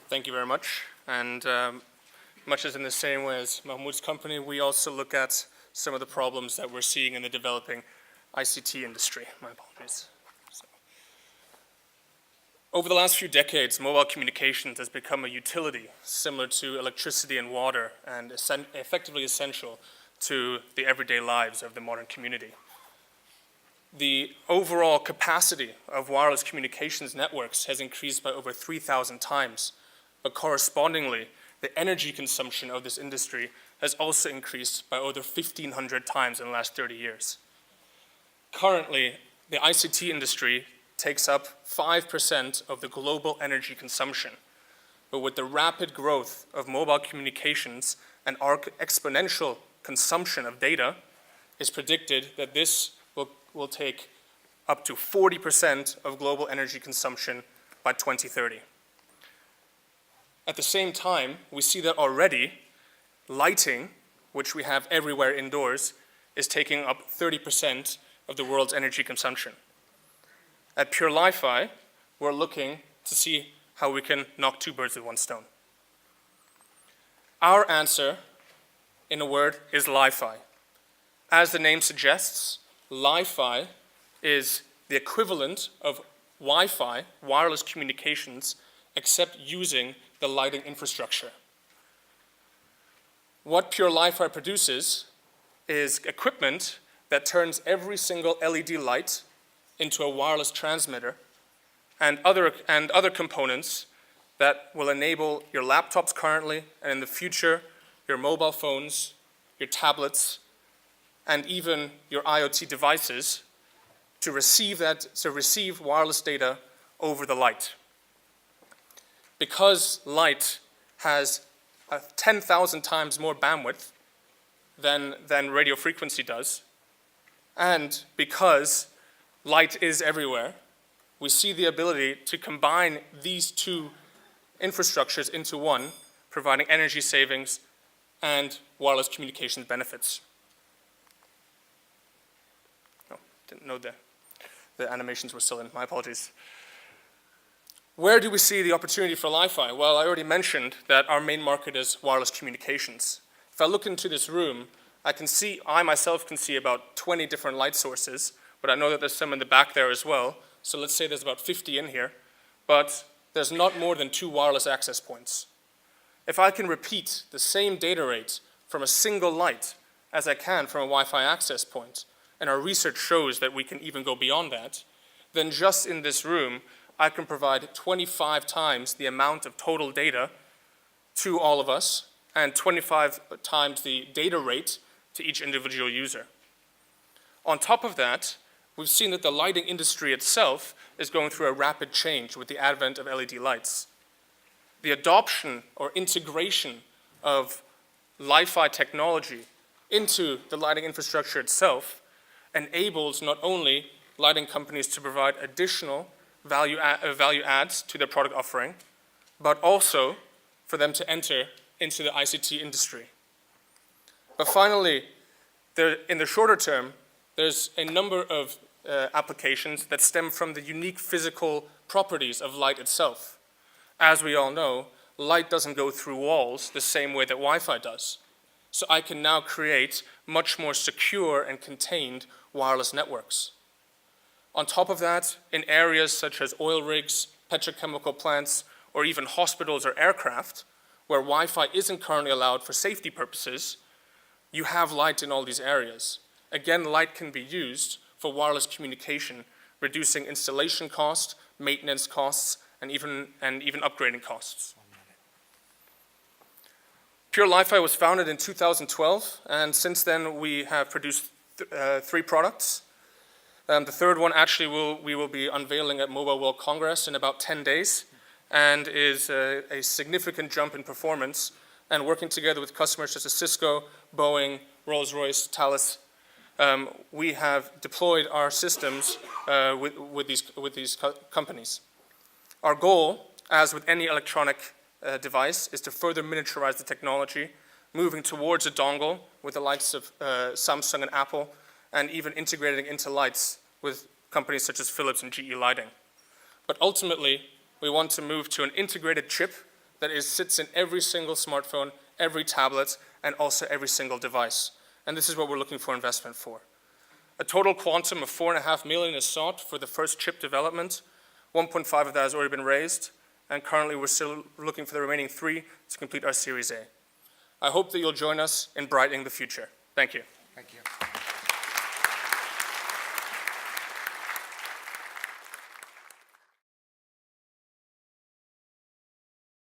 Thank you very much. And much as in the same way as Mahmoud's company, we also look at some of the problems that we're seeing in the developing ICT industry. My apologies. Over the last few decades, mobile communications has become a utility similar to electricity and water and effectively essential to the everyday lives of the modern community. The overall capacity of wireless communications networks has increased by over 3,000 times, but correspondingly, the energy consumption of this industry has also increased by over 1,500 times in the last 30 years. Currently, the ICT industry takes up 5% of the global energy consumption, but with the rapid growth of mobile communications and our exponential consumption of data, it's predicted that this will take up to 40% of global energy consumption by 2030. At the same time, we see that already lighting, which we have everywhere indoors, is taking up 30% of the world's energy consumption. At PureLIFI, we're looking to see how we can knock two birds with one stone. Our answer, in a word, is Li-Fi. As the name suggests, Li-Fi is the equivalent of Wi-Fi, wireless communications, except using the lighting infrastructure. What PureLIFI produces is equipment that turns every single LED light into a wireless transmitter and other components that will enable your laptops currently and in the future your mobile phones, your tablets, and even your IoT devices to receive wireless data over the light. Because light has 10,000 times more bandwidth than radio frequency does, and because light is everywhere, we see the ability to combine these two infrastructures into one, providing energy savings and wireless communications benefits. Oh, didn't know the animations were still in. My apologies. Where do we see the opportunity for Li-Fi? Well, I already mentioned that our main market is wireless communications. If I look into this room, I myself can see about 20 different light sources, but I know that there's some in the back there as well. So let's say there's about 50 in here, but there's not more than 2 wireless access points. If I can repeat the same data rate from a single light as I can from a Wi-Fi access point, and our research shows that we can even go beyond that, then just in this room, I can provide 25 times the amount of total data to all of us and 25 times the data rate to each individual user. On top of that, we've seen that the lighting industry itself is going through a rapid change with the advent of LED lights. The adoption or integration of Li-Fi technology into the lighting infrastructure itself enables not only lighting companies to provide additional value adds to their product offering, but also for them to enter into the ICT industry. But finally, in the shorter term, there's a number of applications that stem from the unique physical properties of light itself. As we all know, light doesn't go through walls the same way that Wi-Fi does. So I can now create much more secure and contained wireless networks. On top of that, in areas such as oil rigs, petrochemical plants, or even hospitals or aircraft, where Wi-Fi isn't currently allowed for safety purposes, you have light in all these areas. Again, light can be used for wireless communication, reducing installation costs, maintenance costs, and even upgrading costs. PureLIFI was founded in 2012, and since then we have produced 3 products. The third one actually we will be unveiling at Mobile World Congress in about 10 days, and is a significant jump in performance, and working together with customers such as Cisco, Boeing, Rolls-Royce, Thales, we have deployed our systems with these companies. Our goal, as with any electronic device, is to further miniaturize the technology, moving towards a dongle with the likes of Samsung and Apple, and even integrating into lights with companies such as Philips and GE Lighting. But ultimately, we want to move to an integrated chip that sits in every single smartphone, every tablet, and also every single device. And this is what we're looking for investment for. A total quantum of $4.5 million is sought for the first chip development. 1.5 of that has already been raised, and currently we're still looking for the remaining 3 to complete our Series A. I hope that you'll join us in brightening the future. Thank you. Thank you.